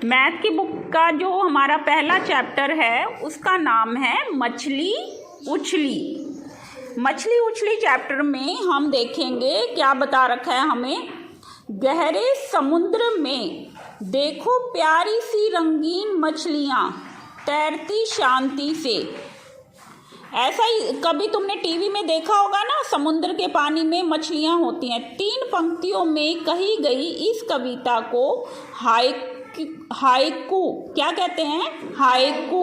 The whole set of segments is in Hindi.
मैथ की बुक का जो हमारा पहला चैप्टर है उसका नाम है मछली उछली। मछली उछली चैप्टर में हम देखेंगे क्या बता रखा है हमें। गहरे समुद्र में देखो प्यारी सी रंगीन मछलियाँ तैरती शांति से। ऐसा ही कभी तुमने टीवी में देखा होगा ना, समुद्र के पानी में मछलियाँ होती हैं। 3 पंक्तियों में कही गई इस कविता को हाइकू क्या कहते हैं? हाइकू।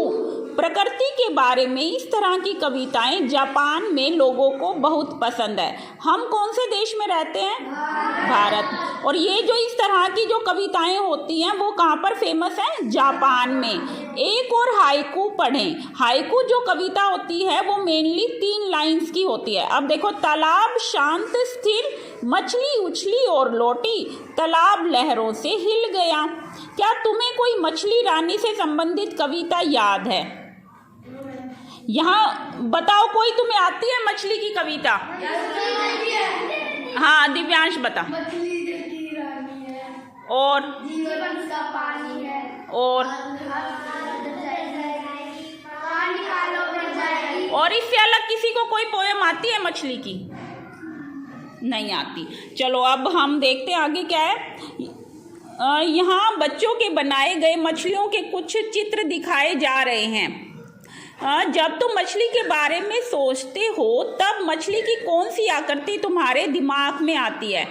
प्रकृति के बारे में इस तरह की कविताएं जापान में लोगों को बहुत पसंद है। हम कौन से देश में रहते हैं? भारत। और ये जो इस तरह की जो कविताएं होती हैं वो कहाँ पर फेमस है? जापान में। एक और हाइकू पढ़ें। हाइकू जो कविता होती है वो मेनली 3 लाइंस की होती है। अब देखो, तालाब शांत स्थिर, मछली उछली और लौटी, तालाब लहरों से हिल गया। क्या तुम्हें कोई मछली रानी से संबंधित कविता याद है? यहाँ बताओ, कोई तुम्हें आती है मछली की कविता? हाँ, दिव्यांश बता। और और इससे अलग किसी को कोई पोएम आती है मछली की? नहीं आती। चलो अब हम देखते हैं आगे क्या है। यहाँ बच्चों के बनाए गए मछलियों के कुछ चित्र दिखाए जा रहे हैं। जब तुम मछली के बारे में सोचते हो तब मछली की कौन सी आकृति तुम्हारे दिमाग में आती है?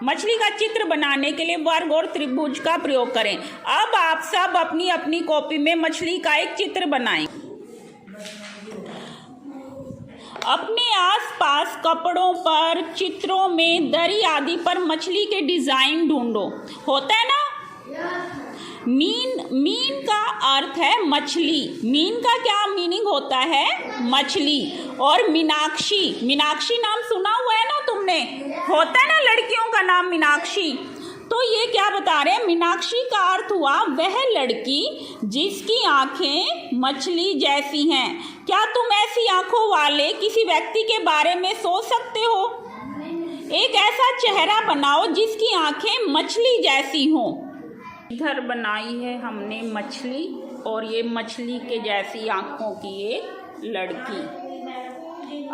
मछली का चित्र बनाने के लिए वर्ग और त्रिभुज का प्रयोग करें। अब आप सब अपनी अपनी कॉपी में मछली का एक चित्र बनाएं। अपने आसपास कपड़ों पर, चित्रों में, दरी आदि पर मछली के डिजाइन ढूंढो। होता है ना? मीन का अर्थ है मछली। मीन का क्या मीनिंग होता है? मछली। और मीनाक्षी नाम सुना हुआ है ना तुमने? होता है ना लड़कियों का नाम मीनाक्षी। तो ये क्या बता रहे हैं? मीनाक्षी का अर्थ हुआ वह लड़की जिसकी आंखें मछली जैसी हैं। क्या तुम ऐसी आंखों वाले किसी व्यक्ति के बारे में सोच सकते हो? एक ऐसा चेहरा बनाओ जिसकी आंखें मछली जैसी हों। इधर बनाई है हमने मछली, और ये मछली के जैसी आंखों की एक लड़की।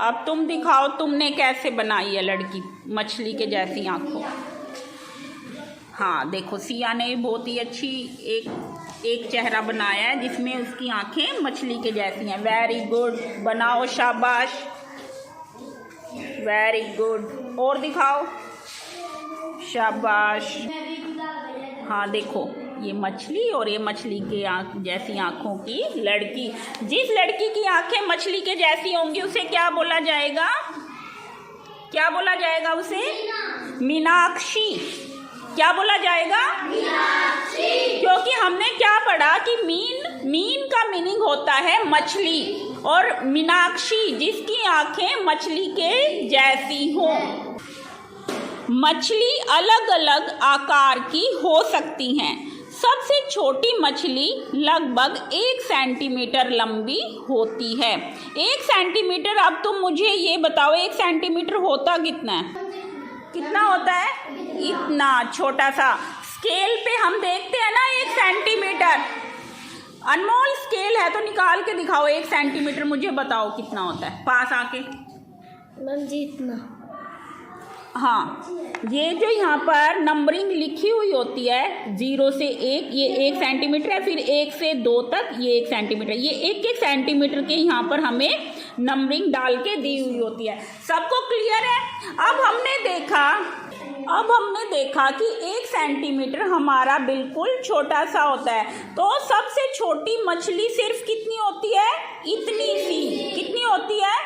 अब तुम दिखाओ तुमने कैसे बनाई है लड़की मछली के जैसी आंखों। हाँ देखो, सिया ने बहुत ही अच्छी एक चेहरा बनाया है जिसमें उसकी आंखें मछली के जैसी हैं। वेरी गुड, बनाओ, शाबाश, वेरी गुड। और दिखाओ, शाबाश। हाँ देखो, ये मछली और ये मछली के जैसी आंखों की लड़की। जिस लड़की की आंखें मछली के जैसी होंगी उसे क्या बोला जाएगा? क्या बोला जाएगा उसे? मीनाक्षी। क्या बोला जाएगा? मीनाक्षी। क्योंकि हमने क्या पढ़ा कि मीन का मीनिंग होता है मछली, और मीनाक्षी जिसकी आंखें मछली के जैसी हों। मछली अलग अलग आकार की हो सकती हैं। सबसे छोटी मछली लगभग 1 सेंटीमीटर लंबी होती है। 1 सेंटीमीटर। अब तुम मुझे ये बताओ, 1 सेंटीमीटर होता कितना है? कितना होता है? इतना छोटा सा। स्केल पे हम देखते हैं ना 1 सेंटीमीटर। अनमोल स्केल है तो निकाल के दिखाओ 1 सेंटीमीटर, मुझे बताओ कितना होता है पास आके। जितना। हाँ, ये जो यहाँ पर नंबरिंग लिखी हुई होती है 0 से 1, ये 1 सेंटीमीटर है। फिर 1 से 2 तक ये 1 सेंटीमीटर। ये 1 सेंटीमीटर के यहाँ पर हमें नंबरिंग डाल के दी हुई होती है। सबको क्लियर है? अब हमने देखा कि 1 सेंटीमीटर हमारा बिल्कुल छोटा सा होता है। तो सबसे छोटी मछली सिर्फ कितनी होती है? इतनी सी। कितनी होती है?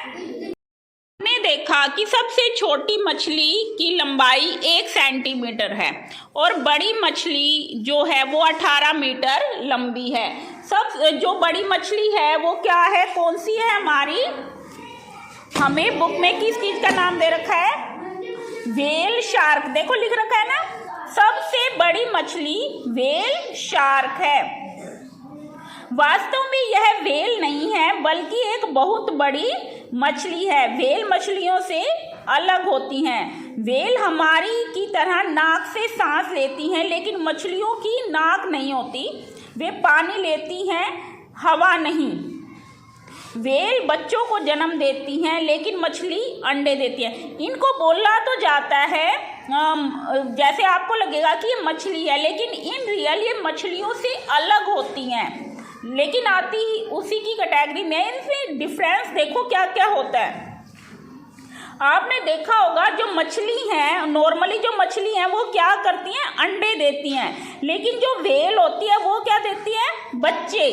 हमने देखा कि सबसे छोटी मछली की लंबाई 1 सेंटीमीटर है, और बड़ी मछली जो है वो 18 मीटर लंबी है। जो बड़ी मछली है वो क्या है? कौन सी है हमारी? हमें बुक में किस चीज का नाम दे रखा है? Whale shark. देखो लिख रखा है ना, सबसे बड़ी मछली व्हेल शार्क है। वास्तव में यह व्हेल नहीं है बल्कि एक बहुत बड़ी मछली है। व्हेल मछलियों से अलग होती हैं। व्हेल हमारी की तरह नाक से सांस लेती हैं, लेकिन मछलियों की नाक नहीं होती। वे पानी लेती हैं, हवा नहीं। व्हेल बच्चों को जन्म देती हैं, लेकिन मछली अंडे देती है। इनको बोला तो जाता है जैसे आपको लगेगा कि ये मछली है, लेकिन इन रियल ये मछलियों से अलग होती हैं, लेकिन आती ही उसी की कैटेगरी में। इनमें डिफरेंस देखो क्या क्या होता है। आपने देखा होगा जो मछली हैं, नॉर्मली जो मछली हैं वो क्या करती हैं, अंडे देती हैं, लेकिन जो व्हेल होती है वो क्या देती है, बच्चे।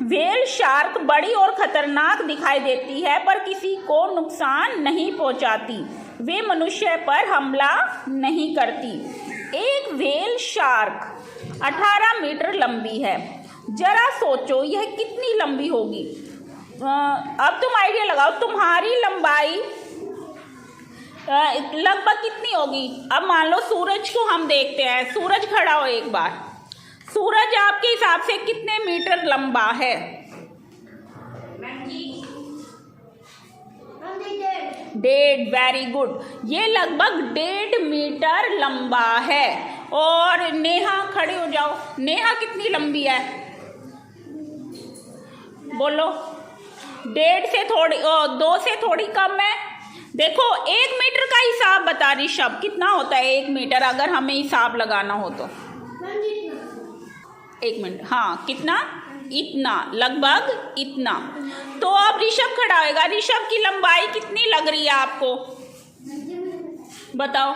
व्हेल शार्क बड़ी और खतरनाक दिखाई देती है पर किसी को नुकसान नहीं पहुंचाती। वे मनुष्य पर हमला नहीं करती। एक व्हेल शार्क 18 मीटर लंबी है। जरा सोचो यह कितनी लंबी होगी। अब तुम आइडिया लगाओ, तुम्हारी लंबाई लगभग कितनी होगी। अब मान लो सूरज को हम देखते हैं, सूरज खड़ा हो एक बार, सूरज आपके हिसाब से कितने मीटर लंबा है। 1.5, वेरी गुड। ये लगभग 1.5 मीटर लंबा है। और नेहा खड़ी हो जाओ, नेहा कितनी लंबी है बोलो। 1.5 से थोड़ी 2 से थोड़ी कम है। देखो 1 मीटर का हिसाब बता ऋषभ, कितना होता है 1 मीटर अगर हमें हिसाब लगाना हो तो। 1 मिनट, हाँ कितना, इतना, लगभग इतना। तो अब ऋषभ खड़ा होगा। ऋषभ की लंबाई कितनी लग रही है आपको बताओ।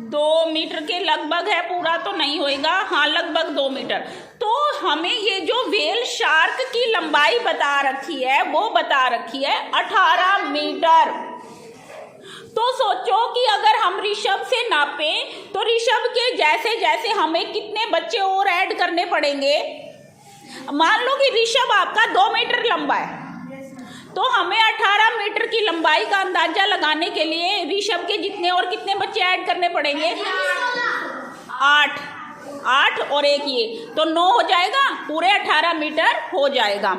2 मीटर के लगभग है, पूरा तो नहीं होएगा, हाँ लगभग 2 मीटर। तो हमें ये जो व्हेल शार्क की लंबाई बता रखी है वो बता रखी है 18 मीटर। तो सोचो कि अगर हम ऋषभ से नापें तो ऋषभ के जैसे जैसे हमें कितने बच्चे और ऐड करने पड़ेंगे। मान लो कि ऋषभ आपका 2 मीटर लंबा है, तो हमें 18 मीटर की लंबाई का अंदाजा लगाने के लिए ऋषभ के जितने और कितने बच्चे ऐड करने पड़ेंगे, 8 और 1 ये, तो 9 हो जाएगा, पूरे 18 मीटर हो जाएगा।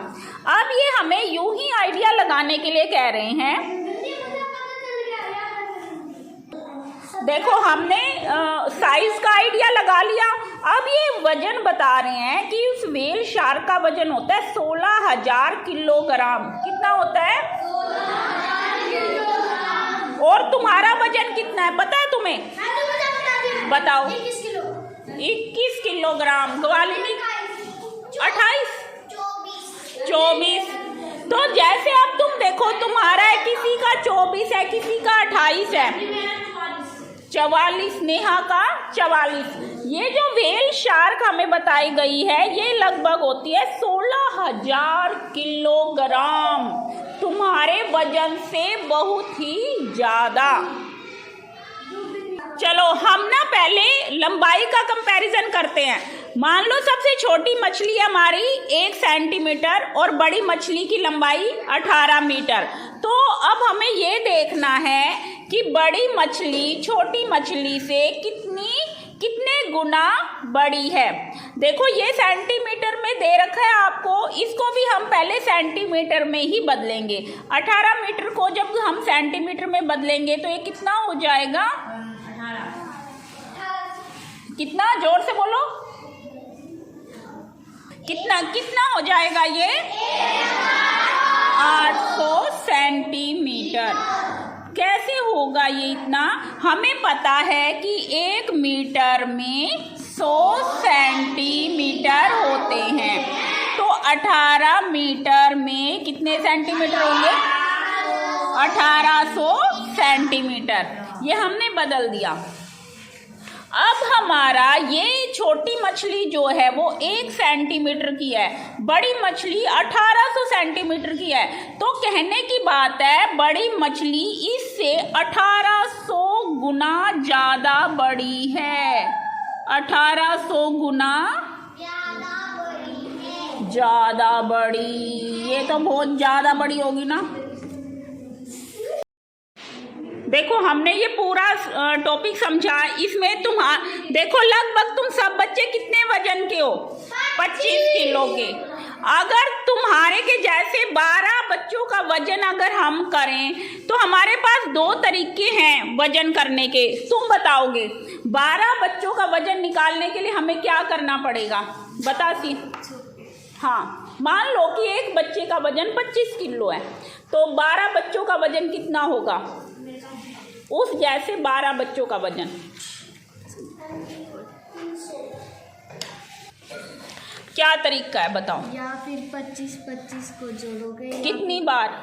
अब ये हमें यूं ही आइडिया लगाने के लिए कह रहे हैं। देखो हमने साइज का आइडिया लगा लिया। अब ये वजन बता रहे हैं कि उस व्हेल शार्क का वजन होता है 16,000 किलोग्राम। कितना होता है 16,000 किलोग्राम। और तुम्हारा वजन कितना है पता है तुम्हें, बताओ। 21 किलोग्राम। ग्वालिनी 28, 24। तो जैसे अब तुम देखो तुम्हारा है, किसी का 24 है, किसी का 28 है, 44, नेहा का 44। ये जो व्हेल शार्क हमें बताई गई है ये लगभग होती है 16,000 किलोग्राम, तुम्हारे वजन से बहुत ही ज्यादा। चलो हम ना पहले लंबाई का कंपैरिजन करते हैं। मान लो सबसे छोटी मछली हमारी 1 सेंटीमीटर और बड़ी मछली की लंबाई 18 मीटर। तो अब हमें ये देखना है कि बड़ी मछली छोटी मछली से कितने गुना बड़ी है। देखो ये सेंटीमीटर में दे रखा है आपको, इसको भी हम पहले सेंटीमीटर में ही बदलेंगे। 18 मीटर को जब हम सेंटीमीटर में बदलेंगे तो ये कितना हो जाएगा, कितना, जोर से बोलो, कितना हो जाएगा ये 800 सेंटीमीटर। कैसे होगा ये इतना, हमें पता है कि 1 मीटर में 100 सेंटीमीटर होते हैं, तो 18 मीटर में कितने सेंटीमीटर होंगे, 1800 सेंटीमीटर। ये हमने बदल दिया। अब हमारा ये छोटी मछली जो है वो 1 सेंटीमीटर की है, बड़ी मछली 1800 सेंटीमीटर की है। तो कहने की बात है बड़ी मछली इससे 1800 गुना ज़्यादा बड़ी है, 1800 गुना ज़्यादा बड़ी। ये तो बहुत ज़्यादा बड़ी होगी ना। देखो हमने ये पूरा टॉपिक समझा, इसमें देखो लगभग तुम सब बच्चे कितने वजन वजन के हो? 25 किलो के। अगर तुम्हारे के जैसे 12 बच्चों का वजन अगर हम करें तो हमारे पास 2 तरीके हैं वजन करने के। तुम बताओगे 12 बच्चों का वजन निकालने के लिए हमें क्या करना पड़ेगा? बताती। हाँ, मान लो कि एक बच्चे का वजन 25 किलो है, तो 12 बच्चों का वजन कितना होगा? उस जैसे 12 बच्चों का वजन क्या तरीका है बताओ? या फिर 25 को जोड़ोगे। कितनी बार?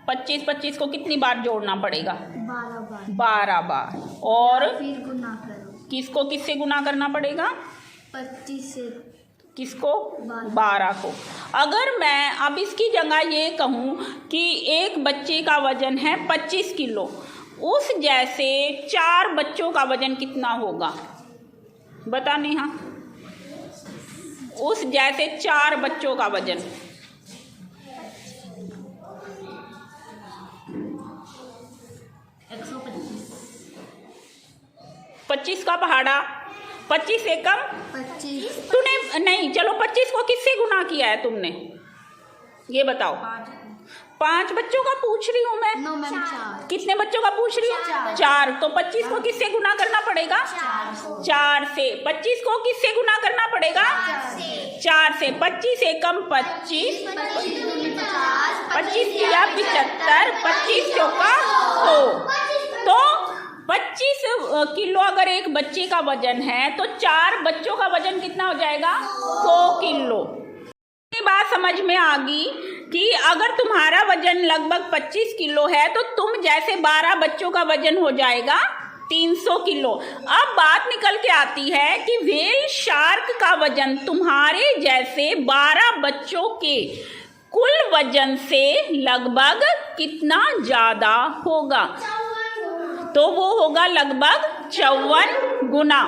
25 को कितनी बार जोड़ना पड़ेगा? 12 बार। 12 बार। और फिर गुना करो। किसको किससे गुना करना पड़ेगा? 25 से। किसको? 12 को। अगर मैं अब इसकी जगह ये कहूँ कि एक बच्चे का वजन है 25 किलो, उस जैसे 4 बच्चों का वजन कितना होगा? बता नेहा। उस जैसे 4 बच्चों का वजन 25 का पहाड़ा 25 से कम 25। तूने नहीं, चलो 25 को किससे गुना किया है तुमने? ये बताओ। 5 बच्चों का पूछ रही हूँ मैं। No ma'am 4। कितने बच्चों का पूछ रही हूँ? 4। तो 25 को किससे गुना करना पड़ेगा? 4 से। 25 को किससे गुना करना पड़ेगा? 4 से। 25 एकम 25, 25 किया 75, 25 चौका 100। तो 25 किलो अगर एक बच्चे का वजन है तो 4 बच्चों का वजन कितना हो जाएगा? 100 किलो। ये बात समझ में आ गई कि अगर तुम्हारा वजन लगभग 25 किलो है तो तुम जैसे 12 बच्चों का वजन हो जाएगा 300 किलो। अब बात निकल के आती है कि व्हेल शार्क का वजन तुम्हारे जैसे 12 बच्चों के कुल वजन से लगभग कितना ज़्यादा होगा? तो वो होगा लगभग 54 गुना।